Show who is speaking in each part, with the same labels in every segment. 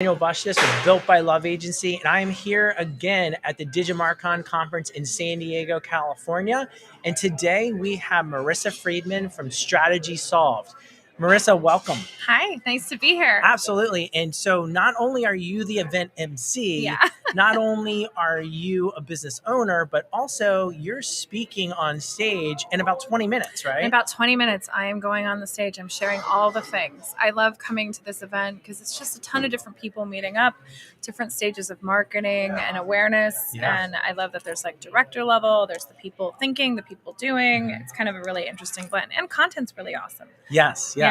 Speaker 1: Daniel Bushis with Built by Love Agency, and I am here again at the DigiMarCon conference in San Diego, California. And today we have Marissa Friedman from Strategy Solved. Marissa, welcome.
Speaker 2: Hi, nice to be here.
Speaker 1: Absolutely. And so not only are you the event MC, not only are you a business owner, but also you're speaking on stage in about 20 minutes, right?
Speaker 2: In about 20 minutes, I am going on the stage. I'm sharing all the things. I love coming to this event because it's just a ton of different people meeting up, different stages of marketing and awareness.
Speaker 1: Yeah.
Speaker 2: And I love that there's like director level, there's the people thinking, the people doing. It's kind of a really interesting blend. And content's really awesome.
Speaker 1: Yes.
Speaker 2: Yeah,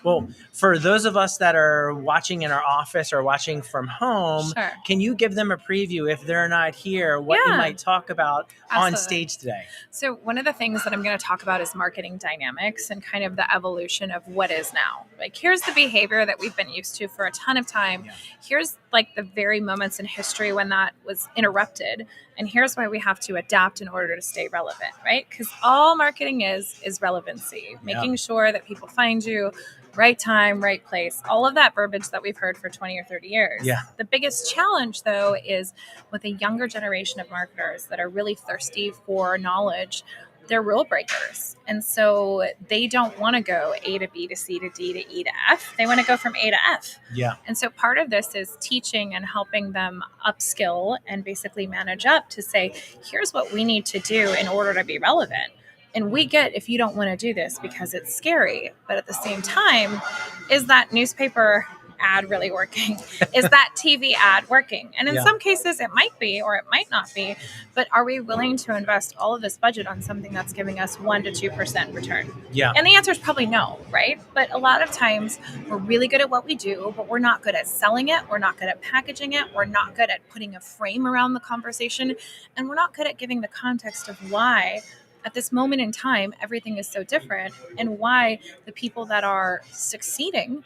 Speaker 1: well, for those of us that are watching in our office or watching from home,
Speaker 2: Sure.
Speaker 1: Can you give them a preview, if they're not here, what you might talk about on stage today?
Speaker 2: So one of the things that I'm going to talk about is marketing dynamics and kind of the evolution of what is now. Like, here's the behavior that we've been used to for a ton of time. Yeah. Here's like the very moments in history when that was interrupted. And here's why we have to adapt in order to stay relevant, right? Because all marketing is relevancy, making sure that people find you, right time, right place, all of that verbiage that we've heard for 20 or 30 years.
Speaker 1: Yeah.
Speaker 2: The biggest challenge, though, is with a younger generation of marketers that are really thirsty for knowledge. They're rule breakers. And so they don't want to go A to B to C to D to E to F. They want to go from A to F.
Speaker 1: Yeah.
Speaker 2: And so part of this is teaching and helping them upskill and basically manage up to say, here's what we need to do in order to be relevant. And we get if you don't want to do this because it's scary. But at the same time, is that newspaper ad really working? Is that TV ad working? And in some cases it might be, or it might not be, but are we willing to invest all of this budget on something that's giving us 1% to 2% return?
Speaker 1: Yeah.
Speaker 2: And the answer is probably no, right? But a lot of times we're really good at what we do, but we're not good at selling it. We're not good at packaging it. We're not good at putting a frame around the conversation. And we're not good at giving the context of why at this moment in time, everything is so different, and why the people that are succeeding,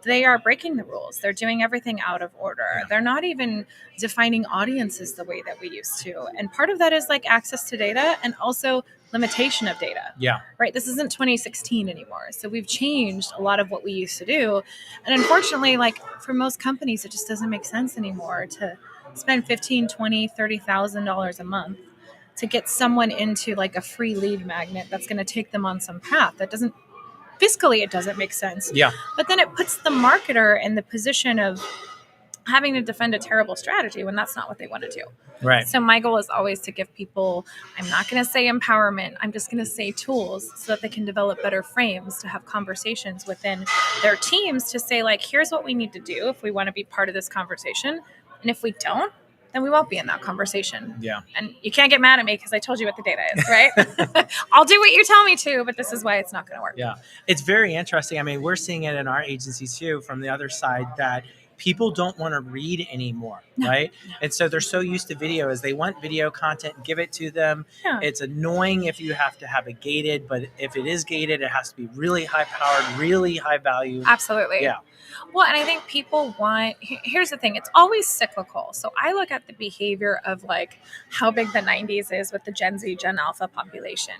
Speaker 2: they are breaking the rules. They're doing everything out of order. Yeah. They're not even defining audiences the way that we used to. And part of that is like access to data and also limitation of data.
Speaker 1: Yeah.
Speaker 2: Right. This isn't 2016 anymore. So we've changed a lot of what we used to do. And unfortunately, like for most companies, it just doesn't make sense anymore to spend $15,000, $20,000, $30,000 a month to get someone into like a free lead magnet that's going to take them on some path that doesn't, fiscally, it doesn't make sense.
Speaker 1: Yeah.
Speaker 2: But then it puts the marketer in the position of having to defend a terrible strategy when that's not what they want to do.
Speaker 1: Right.
Speaker 2: So my goal is always to give people, I'm not going to say empowerment, I'm just going to say tools so that they can develop better frames to have conversations within their teams to say like, here's what we need to do if we want to be part of this conversation. And if we don't, then we won't be in that conversation.
Speaker 1: Yeah.
Speaker 2: And you can't get mad at me because I told you what the data is, right? I'll do what you tell me to, but this is why it's not going to work.
Speaker 1: Yeah. It's very interesting. I mean, we're seeing it in our agency too, from the other side, that people don't want to read anymore, right? No. And so they're so used to video as they want video content, give it to them. Yeah. It's annoying if you have to have it gated, but if it is gated, it has to be really high powered, really high value.
Speaker 2: Absolutely.
Speaker 1: Yeah.
Speaker 2: Well, and I think people want, here's the thing, it's always cyclical. So I look at the behavior of like how big the 90s is with the Gen Z, Gen Alpha population.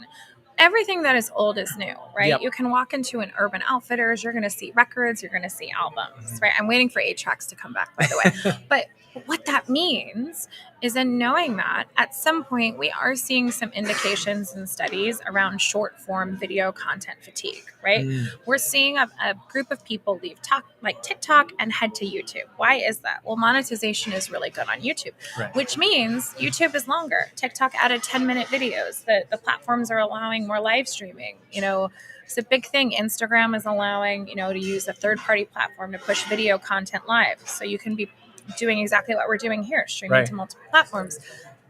Speaker 2: Everything that is old is new, right? Yep. You can walk into an Urban Outfitters, you're going to see records, you're going to see albums, right? I'm waiting for 8-tracks to come back, by the way. But what that means is in knowing that at some point we are seeing some indications and studies around short form video content fatigue, right? We're seeing a group of people leave like TikTok and head to YouTube. Why is that? Well, monetization is really good on YouTube, right, which means YouTube is longer. TikTok added 10-minute videos. The platforms are allowing more live streaming. You know, it's a big thing. Instagram is allowing, to use a third-party platform to push video content live. So you can be doing exactly what we're doing here, streaming to multiple platforms.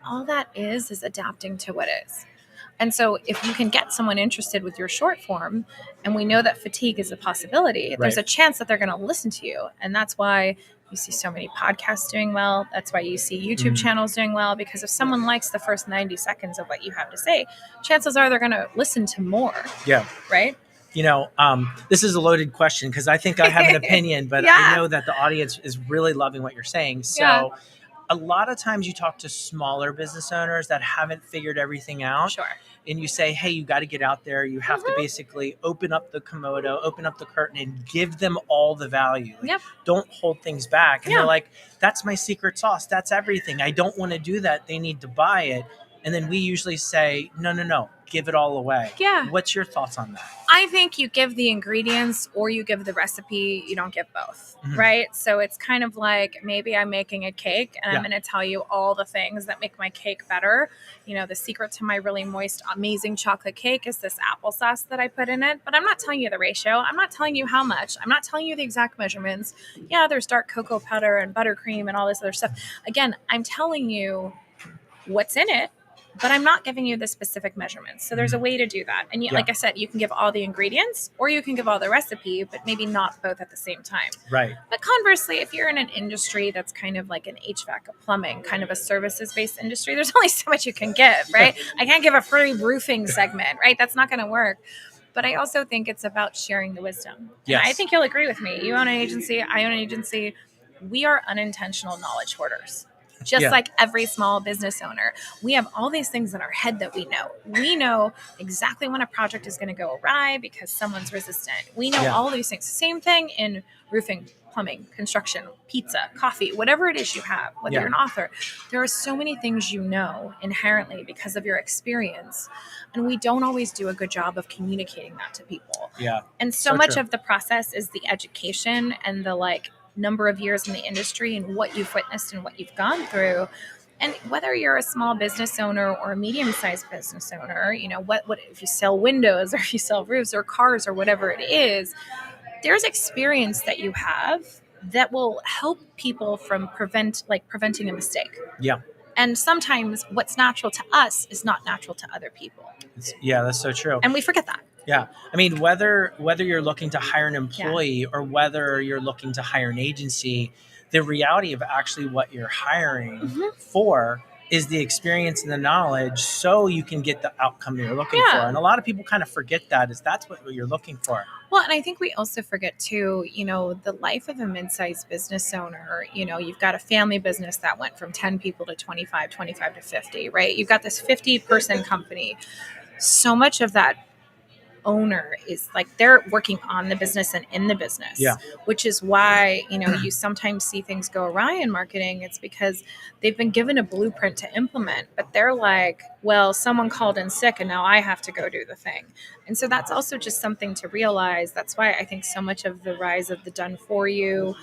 Speaker 2: All that is adapting to what is. And so if you can get someone interested with your short form, and we know that fatigue is a possibility, there's a chance that they're going to listen to you. And that's why you see so many podcasts doing well. That's why you see YouTube channels doing well, because if someone likes the first 90 seconds of what you have to say, chances are they're going to listen to more. Yeah. Right?
Speaker 1: This is a loaded question because I think I have an opinion, but I know that the audience is really loving what you're saying. So a lot of times you talk to smaller business owners that haven't figured everything out.
Speaker 2: Sure.
Speaker 1: And you say, hey, you got to get out there. You have to basically open up the Komodo, open up the curtain, and give them all the value. Like,
Speaker 2: Yep.
Speaker 1: don't hold things back. And
Speaker 2: Yeah.
Speaker 1: they're like, that's my secret sauce. That's everything. I don't want to do that. They need to buy it. And then we usually say, no, give it all away.
Speaker 2: Yeah.
Speaker 1: What's your thoughts on that?
Speaker 2: I think you give the ingredients or you give the recipe. You don't give both, right? So it's kind of like, maybe I'm making a cake and I'm going to tell you all the things that make my cake better. You know, the secret to my really moist, amazing chocolate cake is this applesauce that I put in it. But I'm not telling you the ratio. I'm not telling you how much. I'm not telling you the exact measurements. Yeah, there's dark cocoa powder and buttercream and all this other stuff. Again, I'm telling you what's in it, but I'm not giving you the specific measurements. So there's a way to do that. And like I said, you can give all the ingredients or you can give all the recipe, but maybe not both at the same time.
Speaker 1: Right.
Speaker 2: But conversely, if you're in an industry that's kind of like an HVAC, a plumbing, kind of a services-based industry, there's only so much you can give, right? I can't give a free roofing segment, right? That's not going to work. But I also think it's about sharing the wisdom.
Speaker 1: Yes.
Speaker 2: And I think you'll agree with me. You own an agency. I own an agency. We are unintentional knowledge hoarders. Just like every small business owner, we have all these things in our head that we know. We know exactly when a project is going to go awry because someone's resistant. We know all these things. Same thing in roofing, plumbing, construction, pizza, coffee, whatever it is you have, whether you're an author. There are so many things you know inherently because of your experience. And we don't always do a good job of communicating that to people.
Speaker 1: Yeah.
Speaker 2: And so much of the process is the education and the number of years in the industry and what you've witnessed and what you've gone through. And whether you're a small business owner or a medium-sized business owner, you know, what if you sell windows or if you sell roofs or cars or whatever it is, there's experience that you have that will help people from preventing a mistake.
Speaker 1: Yeah.
Speaker 2: And sometimes what's natural to us is not natural to other people.
Speaker 1: That's so true.
Speaker 2: And we forget that.
Speaker 1: Yeah. I mean, whether you're looking to hire an employee or whether you're looking to hire an agency, the reality of actually what you're hiring for is the experience and the knowledge so you can get the outcome you're looking for. And a lot of people kind of forget that's what you're looking for.
Speaker 2: Well, and I think we also forget too, you know, the life of a mid-sized business owner. You know, you've got a family business that went from 10 people to 25 to 50, right? You've got this 50-person company. So much of that owner is they're working on the business and in the business, which is why, you know, you sometimes see things go awry in marketing. It's because they've been given a blueprint to implement, but they're like, well, someone called in sick and now I have to go do the thing. And so that's also just something to realize. That's why I think so much of the rise of the done for you,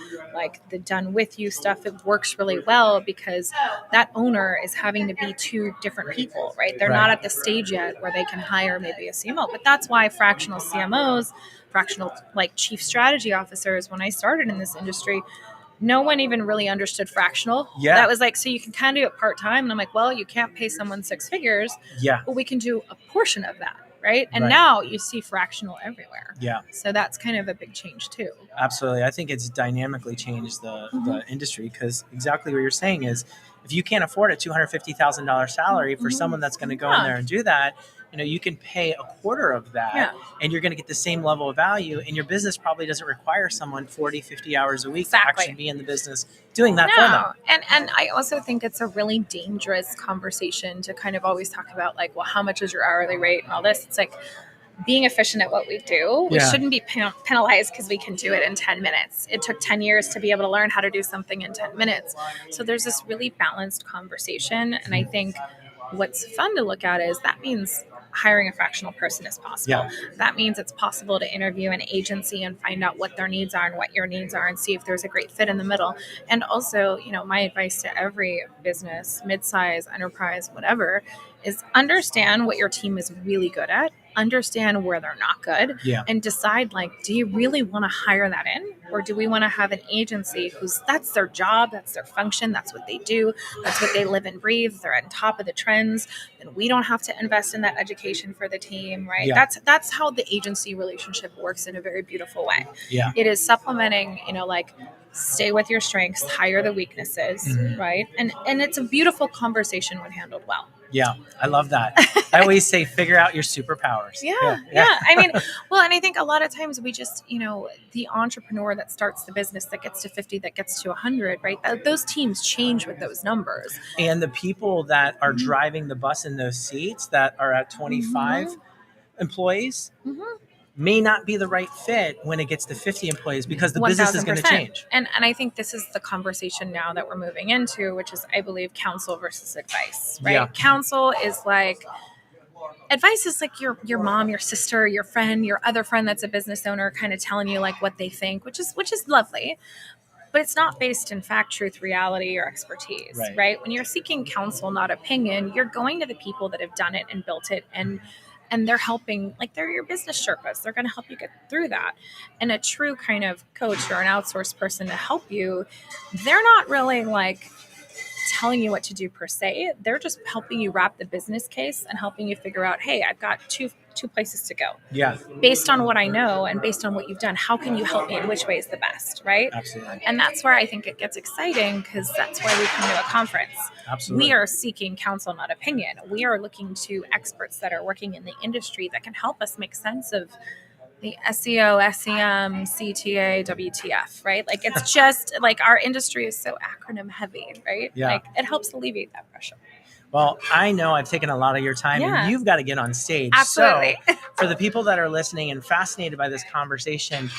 Speaker 2: the done with you stuff, it works really well because that owner is having to be two different people, right? They're not at the stage yet where they can hire maybe a CMO, but that's why fractional CMOs, fractional chief strategy officers, when I started in this industry, no one even really understood fractional.
Speaker 1: Yeah.
Speaker 2: That was so you can kind of do it part-time. And I'm like, well, you can't pay someone 6 figures. Yeah. But we can do a portion of that. Right. And now you see fractional everywhere. Yeah. So that's kind of a big change too.
Speaker 1: Absolutely. I think it's dynamically changed the industry because exactly what you're saying is if you can't afford a $250,000 salary for someone that's going to go in there and do that, you know, you can pay a quarter of that and you're going to get the same level of value. And your business probably doesn't require someone 40, 50 hours a week to actually be in the business doing that for them.
Speaker 2: And I also think it's a really dangerous conversation to kind of always talk about well, how much is your hourly rate and all this. It's being efficient at what we do. We shouldn't be penalized because we can do it in 10 minutes. It took 10 years to be able to learn how to do something in 10 minutes. So there's this really balanced conversation. And I think what's fun to look at is that means hiring a fractional person is possible. Yeah. That means it's possible to interview an agency and find out what their needs are and what your needs are and see if there's a great fit in the middle. And also, you know, my advice to every business, mid-size, enterprise, whatever, is understand what your team is really good at, understand where they're not good, and decide do you really want to hire that in? Or do we want to have an agency that's their job, that's their function, that's what they do, that's what they live and breathe, they're on top of the trends, and we don't have to invest in that education for the team, right? Yeah. That's how the agency relationship works in a very beautiful way. Yeah. It is supplementing, you know, stay with your strengths, hire the weaknesses, right? And it's a beautiful conversation when handled well.
Speaker 1: Yeah, I love that. I always say, figure out your superpowers.
Speaker 2: Yeah. I mean, well, and I think a lot of times we just, the entrepreneur that starts the business that gets to 50, that gets to 100, right? Those teams change with those numbers.
Speaker 1: And the people that are driving the bus in those seats that are at 25 employees may not be the right fit when it gets to 50 employees, because the business is going to
Speaker 2: 1000%.
Speaker 1: change.
Speaker 2: And I think this is the conversation now that we're moving into, which is, I believe, counsel versus advice, right?
Speaker 1: Yeah.
Speaker 2: Counsel is like, advice is like your mom, your sister, your friend, your other friend that's a business owner kind of telling you like what they think, which is lovely. But it's not based in fact, truth, reality, or expertise, right? When you're seeking counsel, not opinion, you're going to the people that have done it and built it, and they're helping, like they're your business Sherpas. They're going to help you get through that. And a true kind of coach or an outsourced person to help you, they're not really like telling you what to do per se. They're just helping you wrap the business case and helping you figure out, hey, I've got two places to go.
Speaker 1: Yeah.
Speaker 2: Based on what I know and based on what you've done, how can you help me and which way is the best, right?
Speaker 1: Absolutely.
Speaker 2: And that's where I think it gets exciting, because that's why we come to a conference.
Speaker 1: Absolutely.
Speaker 2: We are seeking counsel, not opinion. We are looking to experts that are working in the industry that can help us make sense of the SEO, SEM, CTA, WTF, right? Like it's just like our industry is so acronym heavy, right?
Speaker 1: Yeah.
Speaker 2: Like it helps alleviate that pressure.
Speaker 1: Well, I know I've taken a lot of your time, and you've got to get on stage.
Speaker 2: Absolutely.
Speaker 1: So for the people that are listening and fascinated by this conversation,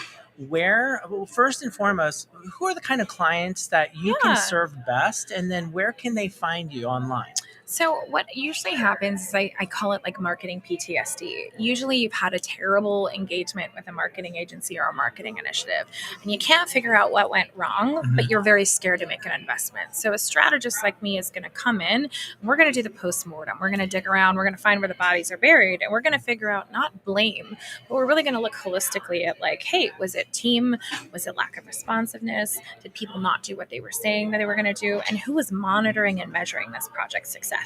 Speaker 1: first and foremost, who are the kind of clients that you can serve best? And then where can they find you online?
Speaker 2: So what usually happens is I call it like marketing PTSD. Usually you've had a terrible engagement with a marketing agency or a marketing initiative, and you can't figure out what went wrong, but you're very scared to make an investment. So a strategist like me is going to come in, and we're going to do the postmortem. We're going to dig around. We're going to find where the bodies are buried, and we're going to figure out, not blame, but we're really going to look holistically at like, hey, was it team? Was it lack of responsiveness? Did people not do what they were saying that they were going to do? And who was monitoring and measuring this project's success?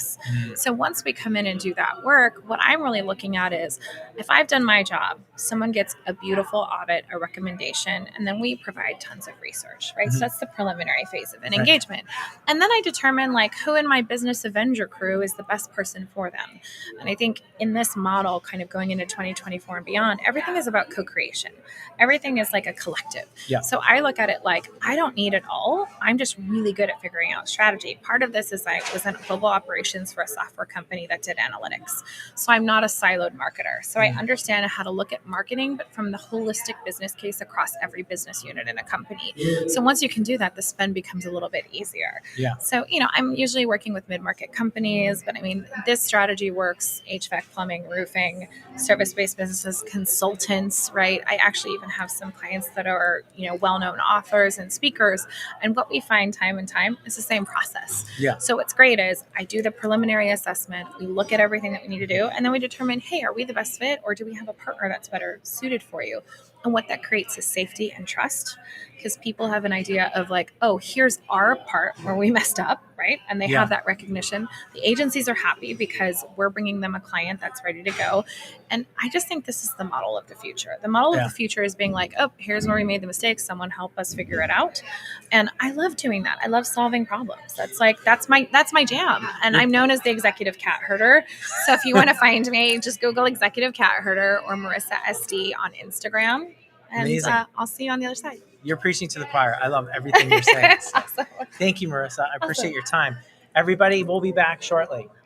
Speaker 2: So once we come in and do that work, what I'm really looking at is, if I've done my job, someone gets a beautiful audit, a recommendation, and then we provide tons of research, right? So that's the preliminary phase of an engagement. And then I determine like who in my business Avenger crew is the best person for them. And I think in this model, kind of going into 2024 and beyond, everything is about co-creation. Everything is like a collective.
Speaker 1: Yeah.
Speaker 2: So I look at it like, I don't need it all. I'm just really good at figuring out strategy. Part of this is I was in global operations for a software company that did analytics. So I'm not a siloed marketer. So I understand how to look at marketing, but from the holistic business case across every business unit in a company. So once you can do that, the spend becomes a little bit easier.
Speaker 1: Yeah.
Speaker 2: So, I'm usually working with mid-market companies, but I mean, this strategy works HVAC, plumbing, roofing, service-based businesses, consultants, right? I actually even have some clients that are, well-known authors and speakers. And what we find time and time is the same process.
Speaker 1: Yeah.
Speaker 2: So what's great is I do the preliminary assessment. We look at everything that we need to do, and then we determine, hey, are we the best fit, or do we have a partner that's better suited for you? And what that creates is safety and trust, because people have an idea of like, oh, here's our part where we messed up, right? And they have that recognition. The agencies are happy because we're bringing them a client that's ready to go. And I just think this is the model of the future. The model of the future is being like, oh, here's where we made the mistake. Someone help us figure it out. And I love doing that. I love solving problems. That's my jam. And I'm known as the executive cat herder. So if you want to find me, just Google executive cat herder or Marissa SD on Instagram. And I'll see you on the other side.
Speaker 1: You're preaching to the choir. I love everything you're saying.
Speaker 2: Awesome.
Speaker 1: Thank you, Marissa. I appreciate your time. Everybody, we'll be back shortly.